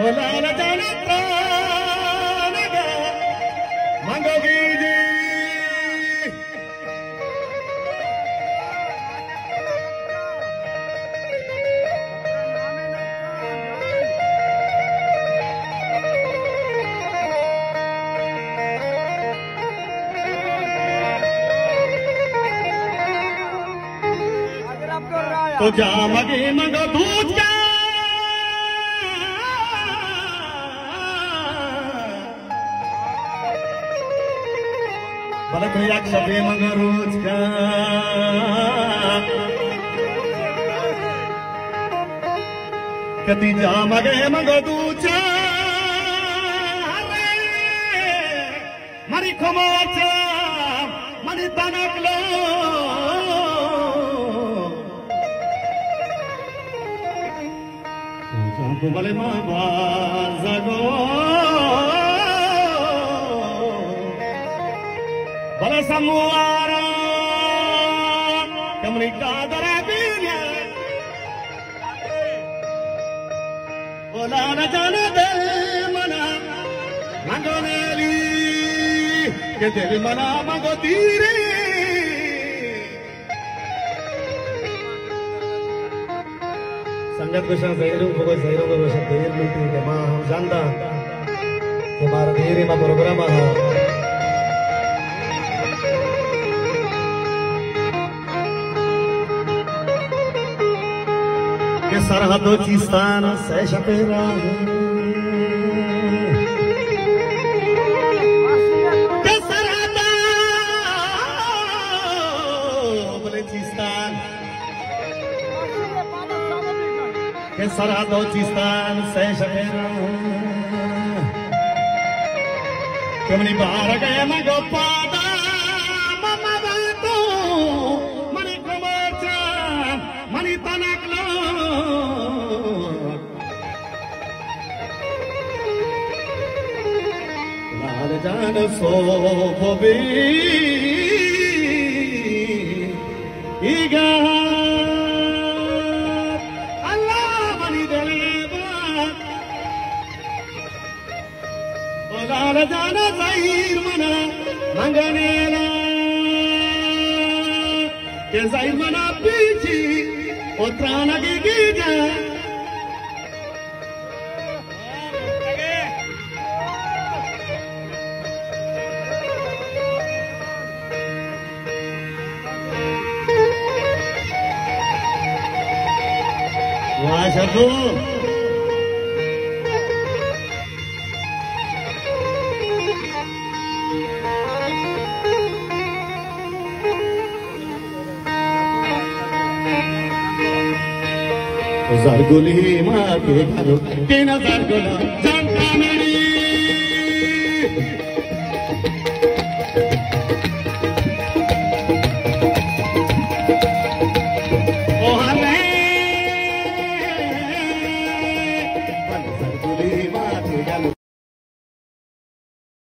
ओलान जाना प्राण गे मंगोगी जी तो जा मगे मंगो दूध का भले कोई एक सबे मंगो रोज का कति जा मगे मंगो दूध मरी खमोचा मरी तनक लो Bale ma bazago bale samuara kamri kadara binya bola na jana dil mana mangoneli ke dil mana magotire संगत गोशा जैरू को जैरू को गोशा देर लुटी के मां हम जानदा के मार देरी मा प्रोग्राम हा के सरहदो चिस्तान से शपेरा के सरहदो बलूचिस्तान के सरहदोचिस्तान से शपेरा कमनी बाहर गए मगो पादा मम्मा बातो मनी कमरचा मनी तनकलो लाल जान सो फोबी इगा लाल जाना जाहिर मना मंगनेला के जाहिर मना पीछी उतराना की जा वाह शब्दो ज़रगुली माँ के घरों के न ज़रगुला जानता मेरी